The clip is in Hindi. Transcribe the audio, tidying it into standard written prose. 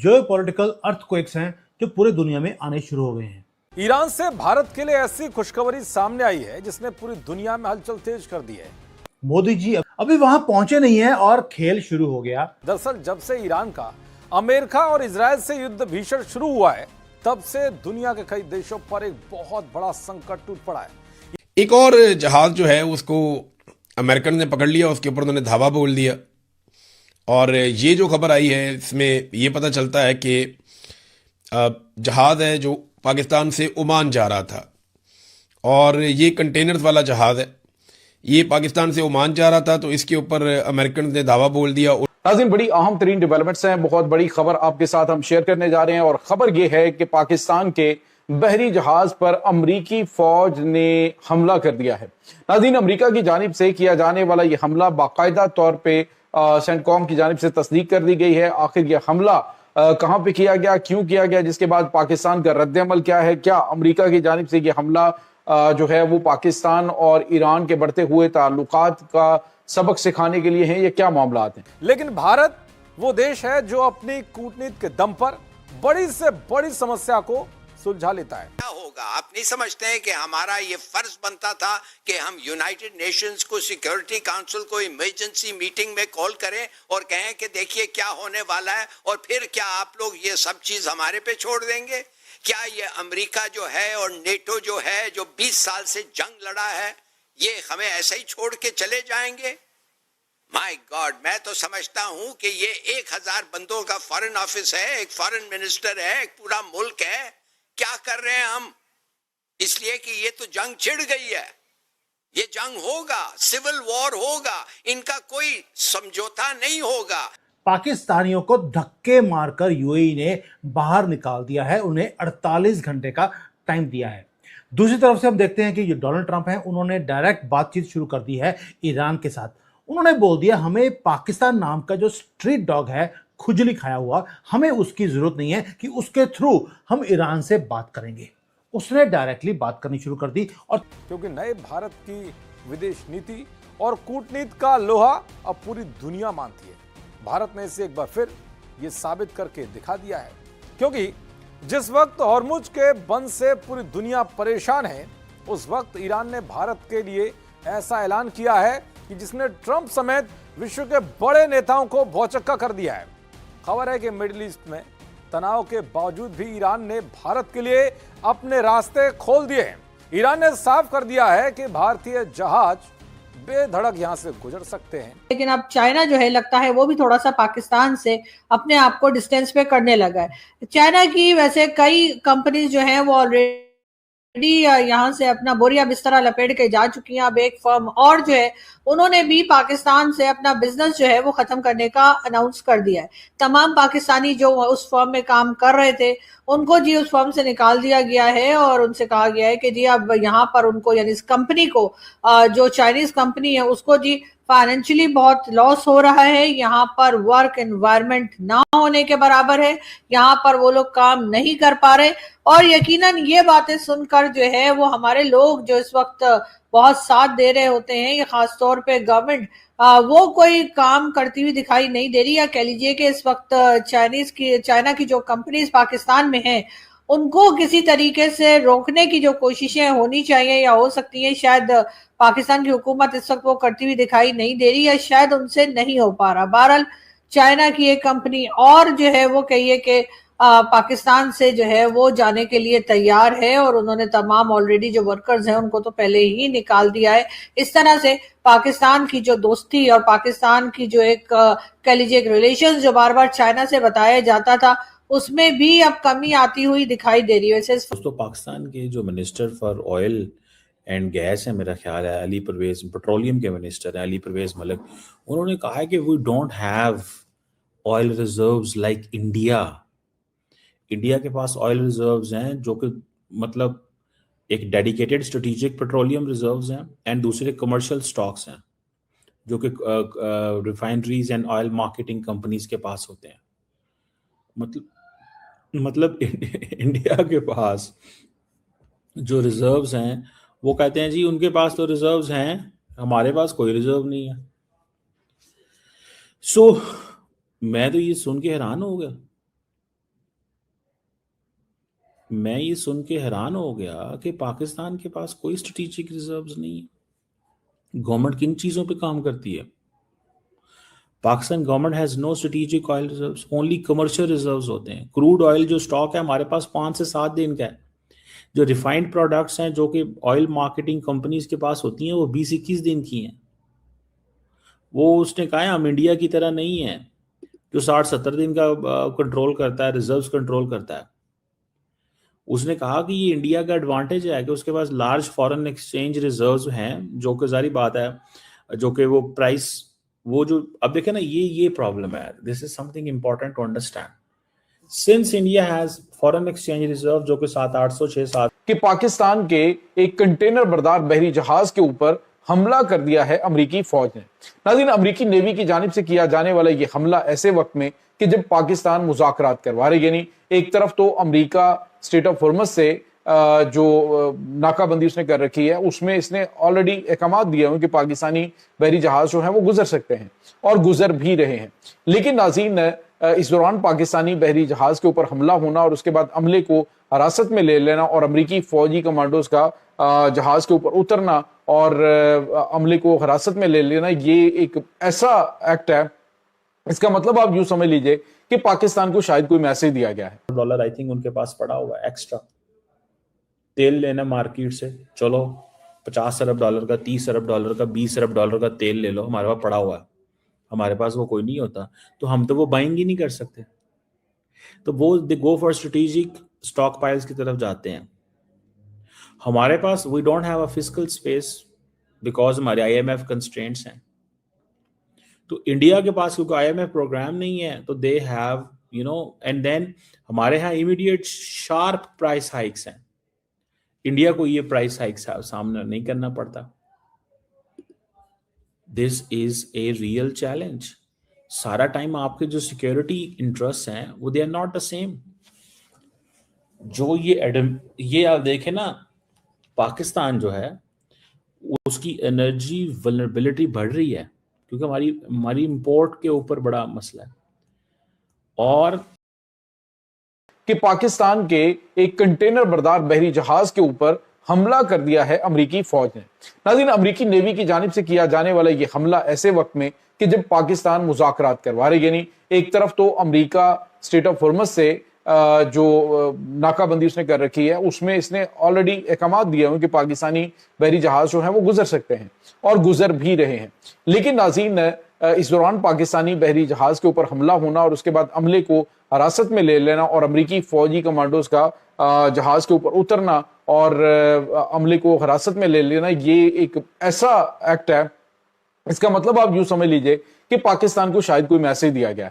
जियोपॉलिटिकल अर्थक्वेक्स हैं जो पूरे दुनिया में आने शुरू हो गए हैं। ईरान से भारत के लिए ऐसी खुशखबरी सामने आई है जिसने पूरी दुनिया में हलचल तेज कर दी है। मोदी जी अभी वहां पहुंचे नहीं है और खेल शुरू हो गया। दरअसल जब से ईरान का अमेरिका और इजराइल से युद्ध भीषण शुरू हुआ है, तब से दुनिया के कई देशों पर एक बहुत बड़ा संकट टूट पड़ा है। एक और जहाज जो है उसको अमेरिकन ने पकड़ लिया, उसके ऊपर उन्होंने धावा बोल दिया। और ये जो खबर आई है इसमें ये पता चलता है कि जहाज है जो पाकिस्तान से ओमान जा रहा था, और ये कंटेनर्स वाला जहाज है, ये पाकिस्तान से ओमान जा रहा था, तो इसके ऊपर अमेरिकन ने दावा बोल दिया। नाज़रीन, बड़ी अहम तरीन डेवलपमेंट्स हैं, बहुत बड़ी खबर आपके साथ हम शेयर करने जा रहे हैं। और खबर यह है कि पाकिस्तान के बहरी जहाज पर अमरीकी फौज ने हमला कर दिया है। नाज़रीन, अमरीका की जानिब से किया जाने वाला यह हमला बाकायदा तौर पर सेंटकॉम की जानिब से तस्दीक कर दी गई है। आखिर यह हमला कहां पे किया गया, क्यों किया गया, जिसके बाद पाकिस्तान का रद्द-ए-अमल क्या है, क्या अमरीका की जानिब से यह हमला जो है वो पाकिस्तान और ईरान के बढ़ते हुए ताल्लुकात का सबक सिखाने के लिए है, ये क्या मामलात हैं। लेकिन भारत वो देश है जो अपनी कूटनीति के दम पर बड़ी से बड़ी समस्या को सुलझा लेता है। क्या होगा, आप नहीं समझते हैं कि हमारा ये फर्ज बनता था कि हम यूनाइटेड नेशंस को, सिक्योरिटी काउंसिल को इमरजेंसी मीटिंग में कॉल करें और कहें कि देखिए क्या होने वाला है, और फिर क्या आप लोग ये सब चीज हमारे पे छोड़ देंगे? क्या ये अमेरिका जो है और नेटो जो है, जो 20 साल से जंग लड़ा है, ये हमें ऐसे ही छोड़ के चले जाएंगे? माय गॉड, मैं तो समझता हूं कि ये 1000 बंदों का फॉरेन ऑफिस है, एक फॉरेन मिनिस्टर है, एक पूरा मुल्क है। क्या कर रहे हैं हम? इसलिए कि ये तो जंग छिड़ गई है, ये जंग होगा, सिविल वॉर होगा, इनका कोई समझौता नहीं होगा। पाकिस्तानियों को धक्के मारकर यूएई ने बाहर निकाल दिया है, उन्हें 48 घंटे का टाइम दिया है। दूसरी तरफ से हम देखते हैं कि जो डोनाल्ड ट्रंप हैं, उन्होंने डायरेक्ट बातचीत शुरू कर दी है ईरान के साथ। उन्होंने बोल दिया, हमें पाकिस्तान नाम का जो स्ट्रीट डॉग है, खुजली खाया हुआ, हमें उसकी जरूरत नहीं है कि उसके थ्रू हम ईरान से बात करेंगे। उसने डायरेक्टली बात करनी शुरू कर दी। और क्योंकि नए भारत की विदेश नीति और कूटनीति का लोहा अब पूरी दुनिया मानती है। भारत ने इसे एक बार फिर ये साबित करके दिखा दिया है, क्योंकि जिस वक्त हॉर्मुज के बंद से पूरी दुनिया परेशान है, उस वक्त ईरान ने भारत के लिए ऐसा ऐलान किया है कि जिसने ट्रंप समेत विश्व के बड़े नेताओं को भौचक्का कर दिया है। खबर है कि मिडिल ईस्ट में तनाव के बावजूद भी ईरान ने भारत के लिए अपने रास्ते खोल दिए हैं। ईरान ने साफ कर दिया है कि भारतीय जहाज बेधड़क यहां से गुजर सकते हैं। लेकिन अब चाइना जो है, लगता है वो भी थोड़ा सा पाकिस्तान से अपने आप को डिस्टेंस पे करने लगा है। चाइना की वैसे कई कंपनीज जो है वो ऑलरेडी यहाँ से अपना बोरिया बिस्तरा लपेट के जा चुकी हैं। अब एक फर्म और जो है उन्होंने भी पाकिस्तान से अपना बिजनेस जो है वो खत्म करने का अनाउंस कर दिया है। तमाम पाकिस्तानी जो उस फर्म में काम कर रहे थे उनको जी उस फर्म से निकाल दिया गया है और उनसे कहा गया है कि जी अब यहाँ पर उनको, यानी इस कंपनी को, जो चाइनीज कंपनी है उसको जी फाइनेंशियली बहुत लॉस हो रहा है। यहाँ पर वर्क एनवायरनमेंट ना होने के बराबर है, यहाँ पर वो लोग काम नहीं कर पा रहे। और यकीनन ये बातें सुनकर जो है वो हमारे लोग जो इस वक्त बहुत साथ दे रहे होते हैं, ये खासतौर पे गवर्नमेंट, वो कोई काम करती हुई दिखाई नहीं दे रही। या कह लीजिए कि इस वक्त चाइना की जो कंपनीज पाकिस्तान में हैं उनको किसी तरीके से रोकने की जो कोशिशें होनी चाहिए या हो सकती हैं, शायद पाकिस्तान की हुकूमत इस वक्त वो करती हुई दिखाई नहीं दे रही है, शायद उनसे नहीं हो पा रहा। बहरहाल चाइना की एक कंपनी और जो है वो कहिए कि पाकिस्तान से जो है वो जाने के लिए तैयार है और उन्होंने तमाम ऑलरेडी जो वर्कर्स हैं उनको तो पहले ही निकाल दिया है। इस तरह से पाकिस्तान की जो दोस्ती और पाकिस्तान की जो एक कह लीजिए एक रिलेशन जो बार बार चाइना से बताया जाता था, उसमें भी अब कमी आती हुई दिखाई दे रही है। वैसे दोस्तों, पाकिस्तान के जो minister for oil and gas है, मेरा ख्याल है अली परवेज, पेट्रोलियम के मिनिस्टर हैं अली परवेज मलिक, उन्होंने कहा है कि we don't have oil reserves like India. India के पास ऑयल रिजर्व्स हैं जो कि मतलब एक डेडिकेटेड स्ट्रेटेजिक पेट्रोलियम रिजर्व्स हैं एंड दूसरे कमर्शियल स्टॉक्स हैं जो कि refineries and oil marketing companies के पास होते हैं। मतलब इंडिया के पास जो रिजर्व्स हैं वो कहते हैं जी उनके पास तो रिजर्व्स हैं, हमारे पास कोई रिजर्व नहीं है। सो मैं तो ये सुन के हैरान हो गया मैं ये सुन के हैरान हो गया कि पाकिस्तान के पास कोई स्ट्रेटेजिक रिजर्व्स नहीं है। गवर्नमेंट किन चीज़ों पे काम करती है? Pakistan government has no strategic oil reserves, only commercial reserves होते हैं। क्रूड ऑयल जो स्टॉक है हमारे पास 5 से 7 दिन का है। जो रिफाइंड प्रोडक्ट्स हैं जो कि ऑयल मार्केटिंग कंपनीज के पास होती हैं वो 20-21 दिन की हैं। वो उसने कहा है हम इंडिया की तरह नहीं है जो 60-70 दिन का कंट्रोल करता है, रिजर्व्स कंट्रोल करता है। उसने कहा कि ये इंडिया का एडवांटेज है कि उसके पास लार्ज फॉरेन एक्सचेंज रिजर्व्स हैं, जो कि जारी बात है, जो कि वो प्राइस, वो जो अब देखे ना, ये प्रॉब्लम है। This is something important to understand. Since India has foreign exchange reserve जो कि 700-800-600 कि पाकिस्तान के एक कंटेनर बरदार बहरी जहाज के ऊपर हमला कर दिया है अमरीकी फौज ने। नाज़रीन, अमरीकी नेवी की जानिब से किया जाने वाला ये हमला ऐसे वक्त में कि जब पाकिस्तान मुज़ाकरात करवा रही, यानी एक तरफ तो अमरीका स्ट्रेट ऑफ हॉर्मज़ से जो नाकाबंदी उसने कर रखी है उसमें इसने ऑलरेडी अहकाम दिए हैं कि पाकिस्तानी बहरी जहाज जो है वो गुजर सकते हैं और गुजर भी रहे हैं। लेकिन नाज़रीन, इस दौरान पाकिस्तानी बहरी जहाज के ऊपर हमला होना और उसके बाद अमले को हिरासत में ले लेना और अमरीकी फौजी कमांडोज का जहाज के ऊपर उतरना और अमले को हिरासत में ले लेना, ये एक ऐसा एक्ट है, इसका मतलब आप यूं समझ लीजिए कि पाकिस्तान को शायद कोई मैसेज दिया गया है। डॉलर आई थिंक उनके पास पड़ा हुआ है एक्स्ट्रा। तेल लेना मार्केट से, चलो 50 अरब डॉलर का, 30 अरब डॉलर का, 20 अरब डॉलर का तेल ले लो, हमारे पास पड़ा हुआ है। हमारे पास वो कोई नहीं होता तो हम तो वो बाइंग ही नहीं कर सकते, तो वो they go for strategic stock piles की तरफ जाते हैं। हमारे पास we don't have a fiscal space because हमारे IMF कंस्ट्रेंट्स हैं। तो इंडिया के पास क्योंकि IMF प्रोग्राम नहीं है तो दे हैव एंड देन हमारे यहाँ इमीडिएट शार्प प्राइस हाइक्स हैं। इंडिया को ये प्राइस हाइक्स सामना नहीं करना पड़ता। This is a real challenge. सारा टाइम आपके जो सिक्योरिटी इंटरेस्ट हैं वो they are not the same. जो ये आप देखें ना, पाकिस्तान जो है उसकी एनर्जी वल्नरेबिलिटी बढ़ रही है क्योंकि हमारी इंपोर्ट के ऊपर बड़ा मसला है। और कि पाकिस्तान के एक कंटेनर बरदार बहरी जहाज के ऊपर हमला कर दिया है अमरीकी फौज ने। नाज़रीन, अमरीकी नेवी की जानिब से किया जाने वाला ये हमला ऐसे वक्त में कि जब पाकिस्तान मुज़ाकरात करवा रही, यानी एक तरफ तो अमरीका स्ट्रेट ऑफ हॉर्मज़ से जो नाकाबंदी उसने कर रखी है उसमें इसने ऑलरेडी अहकाम दिए हैं कि पाकिस्तानी बहरी जहाज जो है वो गुजर सकते हैं और गुजर भी रहे हैं। लेकिन नाज़रीन, इस दौरान पाकिस्तानी बहरी जहाज के ऊपर हमला होना और उसके बाद अमले को हिरासत में ले लेना और अमरीकी फौजी कमांडोज का जहाज के ऊपर उतरना और अमले को हिरासत में ले लेना, ये एक ऐसा एक्ट है, इसका मतलब आप यूं समझ लीजिए कि पाकिस्तान को शायद कोई मैसेज दिया गया है।